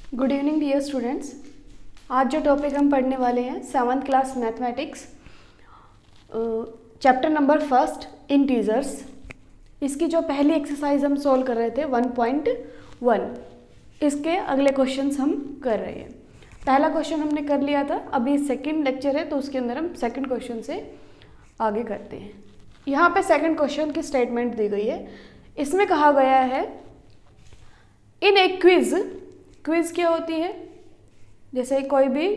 Good evening dear students. आज जो topic हम पढ़ने वाले हैं 7th class mathematics, chapter number first integers. इसकी जो पहली एक्सरसाइज हम सॉल्व कर रहे थे 1.1, इसके अगले क्वेश्चंस हम कर रहे हैं। पहला क्वेश्चन हमने कर लिया था, अभी सेकंड लेक्चर है तो उसके अंदर हम सेकंड क्वेश्चन से आगे करते हैं। यहाँ पे सेकंड क्वेश्चन की स्टेटमेंट दी गई है। इसमें कहा गया है इन ए क्विज क्या होती है? जैसे कोई भी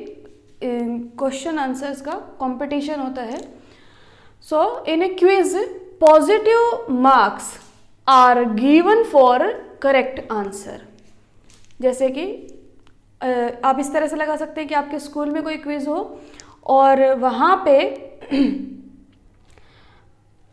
क्वेश्चन आंसर्स का कंपटीशन होता है। So in a quiz positive marks are given for correct answer. जैसे कि आप इस तरह से लगा सकते हैं कि आपके स्कूल में कोई क्विज हो और वहाँ पे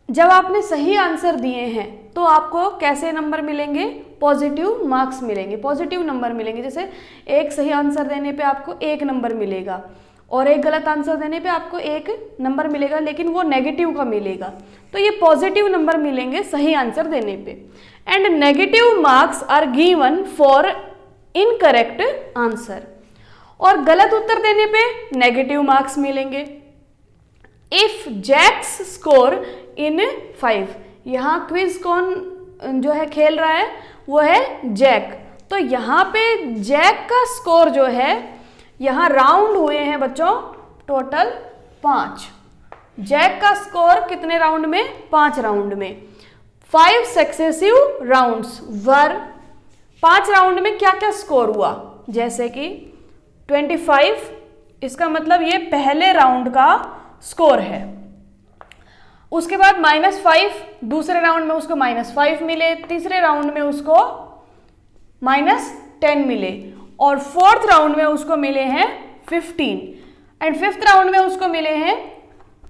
जब आपने सही आंसर दिए हैं तो आपको कैसे नंबर मिलेंगे? पॉजिटिव मार्क्स मिलेंगे, पॉजिटिव नंबर मिलेंगे। जैसे एक सही आंसर देने पे आपको 1 नंबर मिलेगा और एक गलत आंसर देने पे आपको 1 नंबर मिलेगा, लेकिन वो नेगेटिव का मिलेगा। तो ये पॉजिटिव नंबर मिलेंगे सही आंसर देने पे। And negative marks are given for incorrect answer, और गलत उत्तर देने पे नेगेटिव मार्क्स मिलेंगे। इफ जैक्स स्कोर इन 5, यहाँ क्विज कौन जो है खेल रहा है? वो है जैक। तो यहाँ पे जैक का स्कोर जो है, यहाँ राउंड हुए हैं बच्चों टोटल 5। जैक का स्कोर कितने राउंड में? 5 राउंड में। 5 सक्सेसिव राउंड्स वर, 5 राउंड में क्या क्या स्कोर हुआ? जैसे कि 25, इसका मतलब ये पहले राउंड का स्कोर है। उसके बाद -5, दूसरे राउंड में उसको -5 मिले, तीसरे राउंड में उसको -10 मिले, और 4th राउंड में उसको मिले हैं 15, एंड 5th राउंड में उसको मिले हैं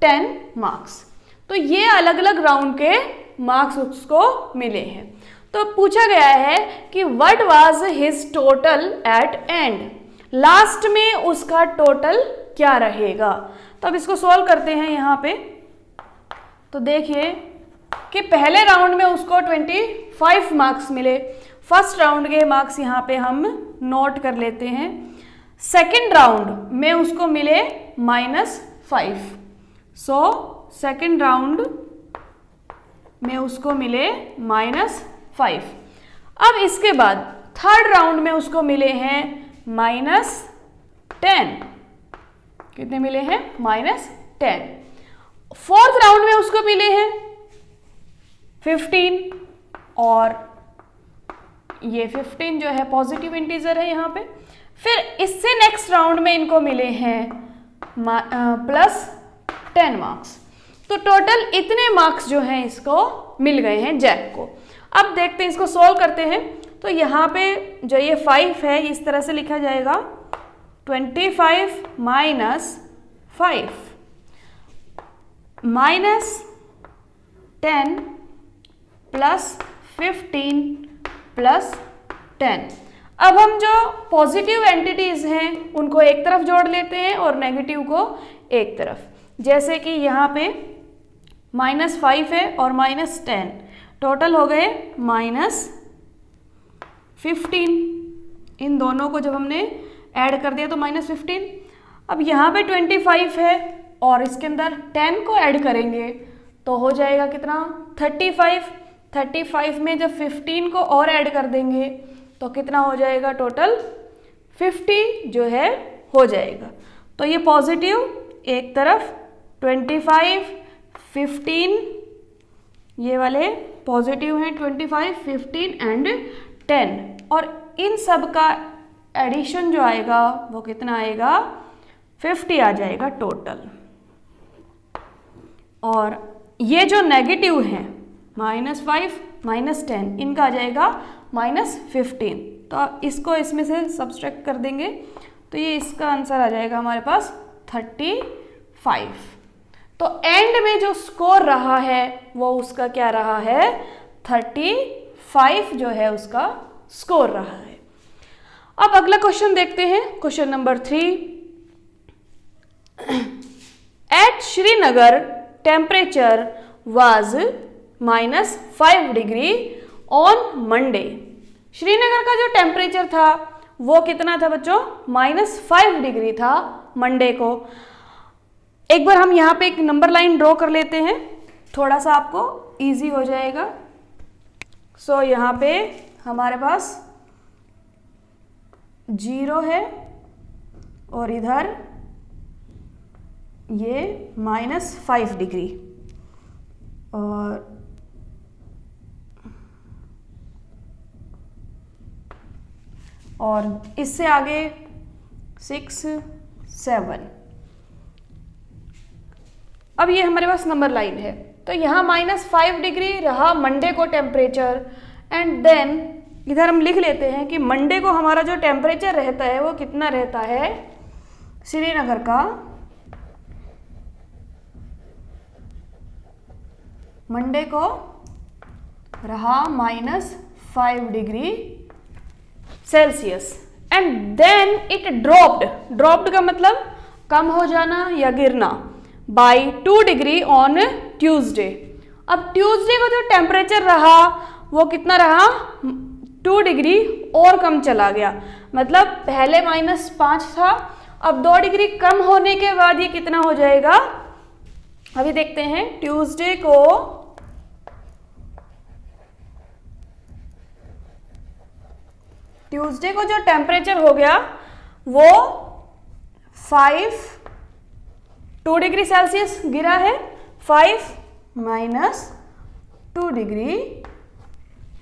10 मार्क्स। तो ये अलग अलग राउंड के मार्क्स उसको मिले हैं। तो पूछा गया है कि what was his total at end, last में उसका टोटल क्या रहेगा। तो अब इसको सॉल्व करते हैं। यहाँ पे तो देखिए कि पहले राउंड में उसको 25 मार्क्स मिले। फर्स्ट राउंड के मार्क्स यहाँ पे हम नोट कर लेते हैं। सेकंड राउंड में उसको मिले -5, सो सेकंड राउंड में उसको मिले -5। अब इसके बाद थर्ड राउंड में उसको मिले हैं -10। कितने मिले हैं? -10। 4th राउंड में उसको मिले हैं 15, और ये 15 जो है पॉजिटिव इंटीजर है यहाँ पे। फिर इससे नेक्स्ट राउंड में इनको मिले हैं +10 मार्क्स। तो टोटल इतने मार्क्स जो हैं इसको मिल गए हैं जैक को। अब देखते हैं, इसको सॉल्व करते हैं। तो यहाँ पे जो ये 5 है इस तरह से लिखा जाएगा, 25 -5 -10 +15 +10। अब हम जो पॉजिटिव एंटिटीज हैं उनको एक तरफ जोड़ लेते हैं और नेगेटिव को एक तरफ। जैसे कि यहाँ पे -5 है और -10, टोटल हो गए -15। इन दोनों को जब हमने ऐड कर दिया तो -15। अब यहाँ पे 25 है और इसके अंदर 10 को ऐड करेंगे तो हो जाएगा कितना? 35। 35 में जब 15 को और ऐड कर देंगे तो कितना हो जाएगा? टोटल 50 जो है हो जाएगा। तो ये पॉजिटिव एक तरफ, 25 15, ये वाले पॉजिटिव हैं 25 15 एंड 10, और इन सब का एडिशन जो आएगा वो कितना आएगा? 50 आ जाएगा टोटल। और ये जो नेगेटिव है -5 -10, इनका आ जाएगा -15। तो इसको इसमें से सब्सट्रैक्ट कर देंगे तो ये इसका आंसर आ जाएगा हमारे पास 35। तो एंड में जो स्कोर रहा है वो उसका क्या रहा है? 35 जो है उसका स्कोर रहा है। अब अगला क्वेश्चन देखते हैं, question number 3। At Srinagar temperature was -5 degree on Monday. Srinagar का जो टेम्परेचर था वो कितना था बच्चों, -5 डिग्री था मंडे को। एक बार हम यहाँ पे एक नंबर लाइन ड्रॉ कर लेते हैं, थोड़ा सा आपको इजी हो जाएगा। सो यहाँ पे हमारे पास 0 है और इधर ये -5 डिग्री, और इससे आगे 6, 7। अब ये हमारे पास नंबर लाइन है, तो यहाँ -5 डिग्री रहा मंडे को टेम्परेचर, एंड देन इधर हम लिख लेते हैं कि मंडे को हमारा जो टेम्परेचर रहता है वो कितना रहता है, श्रीनगर का मंडे को रहा -5 degree Celsius, and then it dropped का मतलब कम हो जाना या गिरना, बाई 2 डिग्री ऑन ट्यूसडे। अब ट्यूसडे को जो टेम्परेचर रहा वो कितना रहा, 2 डिग्री और कम चला गया, मतलब पहले -5 था, अब 2 डिग्री कम होने के बाद ये कितना हो जाएगा, अभी देखते हैं। ट्यूसडे को जो टेम्परेचर हो गया वो 2 डिग्री सेल्सियस गिरा है, 5 - 2 डिग्री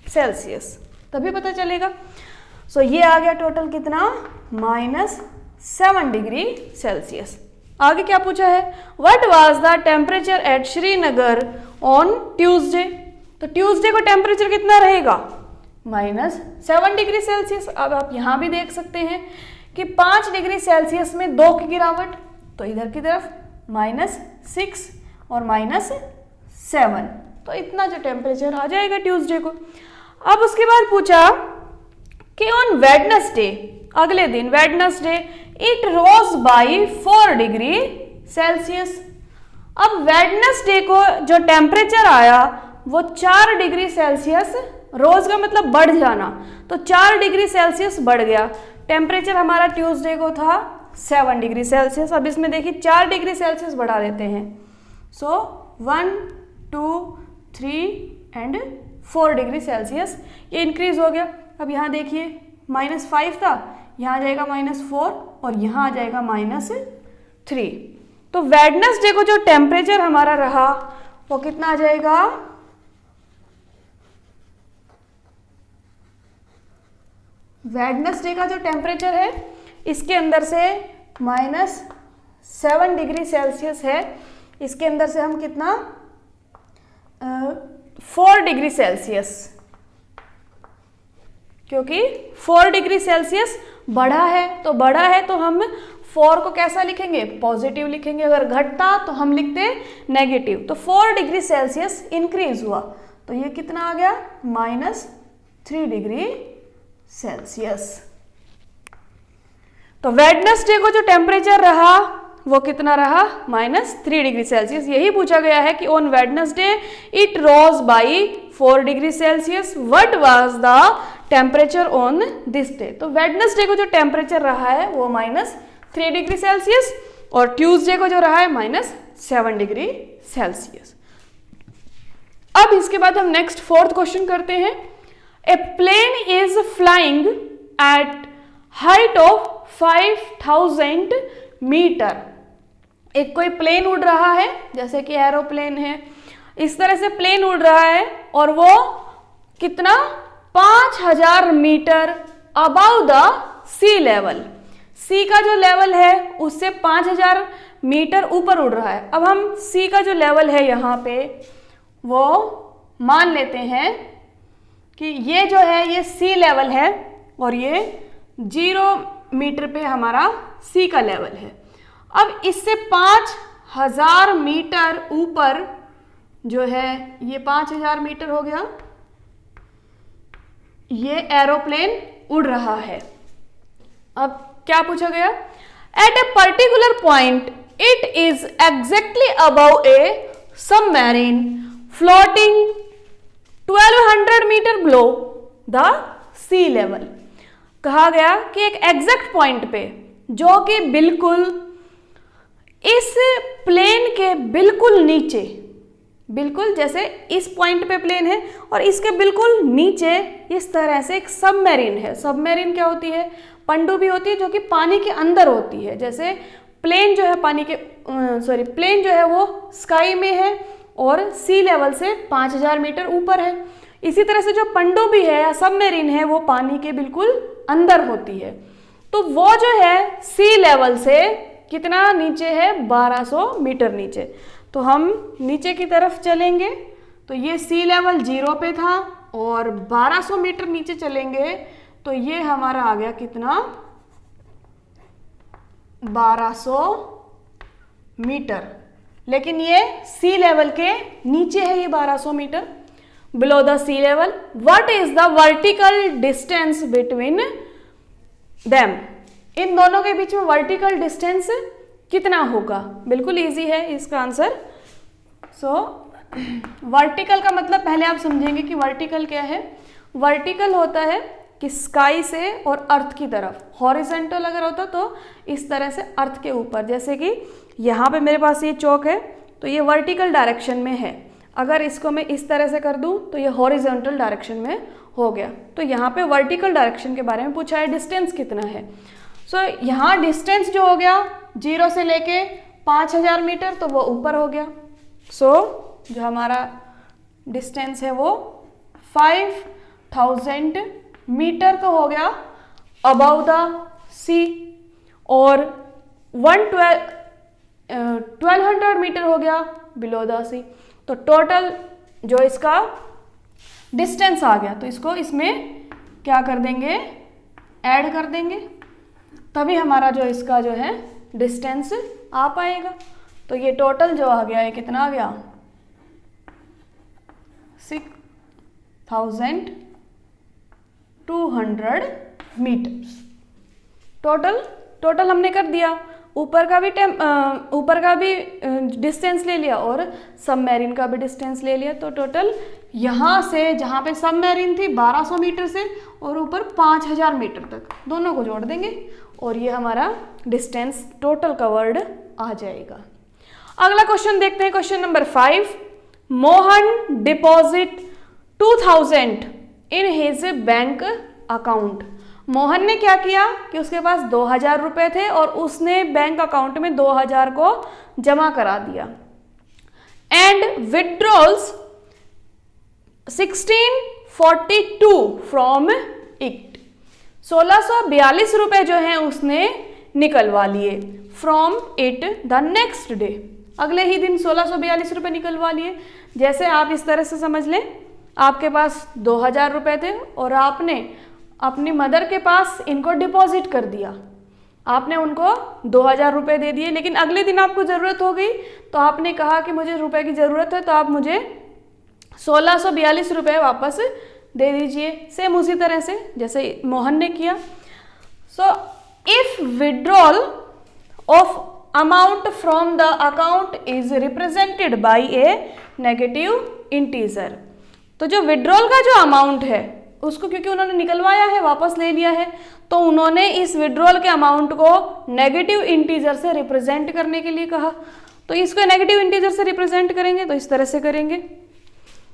सेल्सियस, तभी पता चलेगा। सो ये आ गया टोटल कितना, -7 डिग्री सेल्सियस। आगे क्या पूछा है, what was the temperature at Srinagar on Tuesday. तो ट्यूसडे को टेम्परेचर कितना रहेगा, -7 डिग्री सेल्सियस। अब आप यहाँ भी देख सकते हैं कि 5 डिग्री सेल्सियस में 2 की गिरावट, तो इधर की तरफ -6 और -7, तो इतना जो टेम्परेचर आ जाएगा ट्यूसडे को। अब उसके बाद पूछा कि ऑन वेडनेसडे, अगले दिन Wednesday, it rose by 4 degree Celsius. अब वेडनेसडे को जो टेम्परेचर आया वो 4 डिग्री सेल्सियस, रोज का मतलब बढ़ जाना, तो 4 डिग्री सेल्सियस बढ़ गया। टेम्परेचर हमारा ट्यूसडे को था 7 डिग्री सेल्सियस, अब इसमें देखिए 4 डिग्री सेल्सियस बढ़ा देते हैं। सो 1, 2, 3 एंड 4 डिग्री सेल्सियस ये इंक्रीज हो गया। अब यहाँ देखिए -5 था, यहाँ आ जाएगा -4 और यहाँ आ जाएगा -3। तो वेडनेसडे को जो टेम्परेचर हमारा रहा वो कितना आ जाएगा, वेडनेसडे का जो टेम्परेचर है इसके अंदर से -7 डिग्री सेल्सियस है, इसके अंदर से हम कितना 4 डिग्री सेल्सियस, क्योंकि 4 डिग्री सेल्सियस बढ़ा है तो हम 4 को कैसा लिखेंगे, पॉजिटिव लिखेंगे, अगर घटता तो हम लिखते नेगेटिव। तो 4 डिग्री सेल्सियस इंक्रीज हुआ, तो ये कितना आ गया, -3 डिग्री सेल्सियस। तो वेडनेसडे को जो टेम्परेचर रहा वो कितना रहा, -3 डिग्री सेल्सियस। यही पूछा गया है कि on Wednesday it rose by 4 degree Celsius, what was the temperature on this day. तो वेडनेसडे को जो टेम्परेचर रहा है वो -3 डिग्री सेल्सियस, और ट्यूसडे को जो रहा है -7 डिग्री सेल्सियस। अब इसके बाद हम नेक्स्ट 4th क्वेश्चन करते हैं। A plane is flying at height of 5000 metre. एक कोई प्लेन उड़ रहा है, जैसे कि एरोप्लेन है, इस तरह से प्लेन उड़ रहा है और वो कितना, 5000 metre above the sea level. Sea का जो लेवल है उससे 5000 मीटर ऊपर उड़ रहा है। अब हम सी का जो लेवल है यहाँ पे वो मान लेते हैं कि ये जो है ये सी लेवल है और ये 0 मीटर पे हमारा सी का लेवल है। अब इससे 5000 मीटर ऊपर जो है, ये 5000 मीटर हो गया, ये एरोप्लेन उड़ रहा है। अब क्या पूछा गया, at a particular point it is exactly above a submarine floating 1200 metre below the sea level. कहा गया कि एक एग्जैक्ट पॉइंट पे जो कि बिल्कुल इस प्लेन के बिल्कुल नीचे, बिल्कुल जैसे इस पॉइंट पे प्लेन है और इसके बिल्कुल नीचे इस तरह से एक सबमरीन है। सबमरीन क्या होती है? पनडुब्बी होती है जो कि पानी के अंदर होती है। जैसे प्लेन जो है प्लेन जो है वो स्काई में है और सी लेवल से 5000 मीटर ऊपर है। इसी तरह से जो पनडुब्बी है या सबमरीन है वो पानी के बिल्कुल अंदर होती है। तो वो जो है सी लेवल से कितना नीचे है? 1200 मीटर नीचे। तो हम नीचे की तरफ चलेंगे तो ये सी लेवल 0 पे था और 1200 मीटर नीचे चलेंगे तो ये हमारा आ गया कितना? 1200 मीटर। लेकिन ये सी लेवल के नीचे है, ये 1200 metre below the sea level. What is the vertical distance between them? इन दोनों के बीच में वर्टिकल डिस्टेंस कितना होगा? बिल्कुल इजी है इसका आंसर। वर्टिकल का मतलब पहले आप समझेंगे कि वर्टिकल क्या है। वर्टिकल होता है कि स्काई से और अर्थ की तरफ। हॉरिजेंटल अगर होता तो इस तरह से अर्थ के ऊपर, जैसे कि यहाँ पे मेरे पास ये चौक है तो ये वर्टिकल डायरेक्शन में है। अगर इसको मैं इस तरह से कर दूं तो ये हॉरिजॉन्टल डायरेक्शन में हो गया। तो यहाँ पे वर्टिकल डायरेक्शन के बारे में पूछा है, डिस्टेंस कितना है। यहाँ डिस्टेंस जो हो गया 0 से लेके 5000 मीटर तो वो ऊपर हो गया। जो हमारा डिस्टेंस है वो 5000 मीटर तो हो गया अबव द सी और 1200 मीटर हो गया बिलो द सी। तो टोटल जो इसका डिस्टेंस आ गया तो इसको इसमें क्या कर देंगे? ऐड कर देंगे, तभी हमारा जो इसका जो है डिस्टेंस आ पाएगा। तो ये टोटल जो आ गया है कितना आ गया? 6200 मीटर। टोटल हमने कर दिया। ऊपर का भी डिस्टेंस ले लिया और सबमरीन का भी डिस्टेंस ले लिया। तो टोटल यहाँ से जहाँ पे सबमरीन थी 1200 मीटर से और ऊपर 5000 मीटर तक, दोनों को जोड़ देंगे और ये हमारा डिस्टेंस टोटल कवर्ड आ जाएगा। अगला क्वेश्चन देखते हैं, question number 5। Mohan deposit 2000 in his bank account. Mohan ने क्या किया कि उसके पास 2000 रुपए थे और उसने बैंक अकाउंट में 2000 को जमा करा दिया। And withdrawals 1642 from it. 1642 रुपए जो हैं उसने निकलवा लिए from it the next day. अगले ही दिन 1642 रुपए निकलवा लिए। जैसे आप इस तरह से समझ लें, आपके पास 2000 रुपए थे और आपने अपनी मदर के पास इनको डिपॉजिट कर दिया। आपने उनको 2000 रुपए दे दिए, लेकिन अगले दिन आपको ज़रूरत हो गई तो आपने कहा कि मुझे रुपए की ज़रूरत है तो आप मुझे 1642 रुपए वापस दे दीजिए। सेम उसी तरह से जैसे मोहन ने किया। So if withdrawal of amount from the account is represented by A negative integer. तो जो विड्रॉल का जो अमाउंट है उसको क्योंकि उन्होंने निकलवाया है, वापस ले लिया है, तो उन्होंने इस विड्रॉल के अमाउंट को नेगेटिव इंटीजर से रिप्रेजेंट करने के लिए कहा। तो इसको नेगेटिव इंटीजर से रिप्रेजेंट करेंगे तो इस तरह से करेंगे।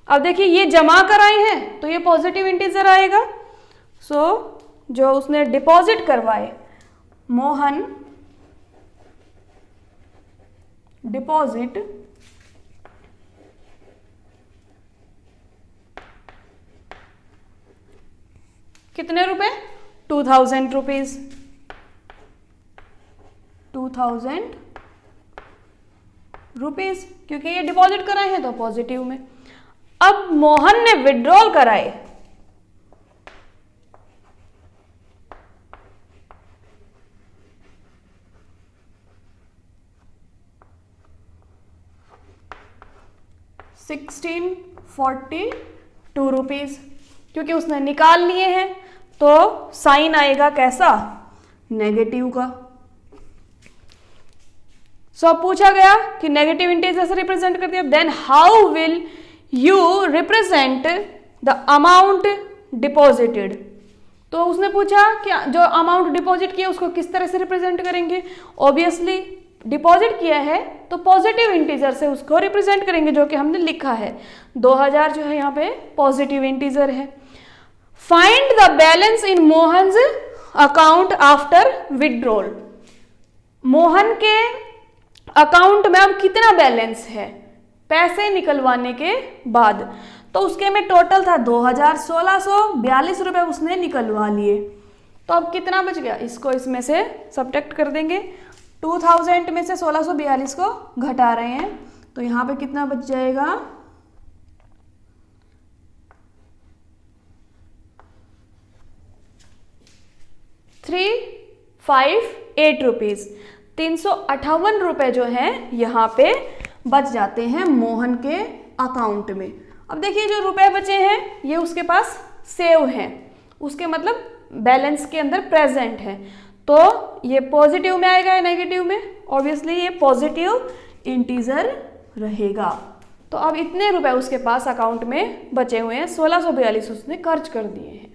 अब देखिए ये जमा कराए हैं तो ये पॉजिटिव इंटीजर आएगा। जो उसने डिपॉजिट करवाए, मोहन डिपॉजिट कितने रुपए? 2000 रुपीज। 2000 रुपीज क्योंकि ये डिपॉजिट कराए हैं तो पॉजिटिव में। अब मोहन ने विड्रॉल कराए, ₹1642 रुपीज क्योंकि उसने निकाल लिए हैं तो साइन आएगा कैसा? नेगेटिव का। अब पूछा गया कि नेगेटिव इंटीजर से रिप्रेजेंट कर दिया, then how will you represent the amount deposited. तो उसने पूछा कि जो अमाउंट डिपॉजिट किया उसको किस तरह से रिप्रेजेंट करेंगे। ऑब्वियसली डिपॉजिट किया है तो पॉजिटिव इंटीजर से उसको रिप्रेजेंट करेंगे, जो कि हमने लिखा है 2000 जो है यहाँ पे पॉजिटिव इंटीजर है। Find the balance in Mohan's account after withdrawal. Mohan के अकाउंट में अब कितना बैलेंस है पैसे निकलवाने के बाद। तो उसके में टोटल था 2142 रुपए उसने निकलवा लिए। तो अब कितना बच गया, इसको इसमें से सब्ट्रैक्ट कर देंगे। 2000 में से 1642 को घटा रहे हैं तो यहाँ पे कितना बच जाएगा, 358 रुपीज। 358 रुपए जो है यहाँ पे बच जाते हैं मोहन के अकाउंट में। अब देखिए जो रुपए बचे हैं ये उसके पास सेव हैं, उसके मतलब बैलेंस के अंदर प्रेजेंट है। तो ये पॉजिटिव में आएगा या नेगेटिव में, ऑब्वियसली ये पॉजिटिव इंटीजर रहेगा। तो अब इतने रुपए उसके पास अकाउंट में बचे हुए हैं, 1642 उसने खर्च कर दिए हैं।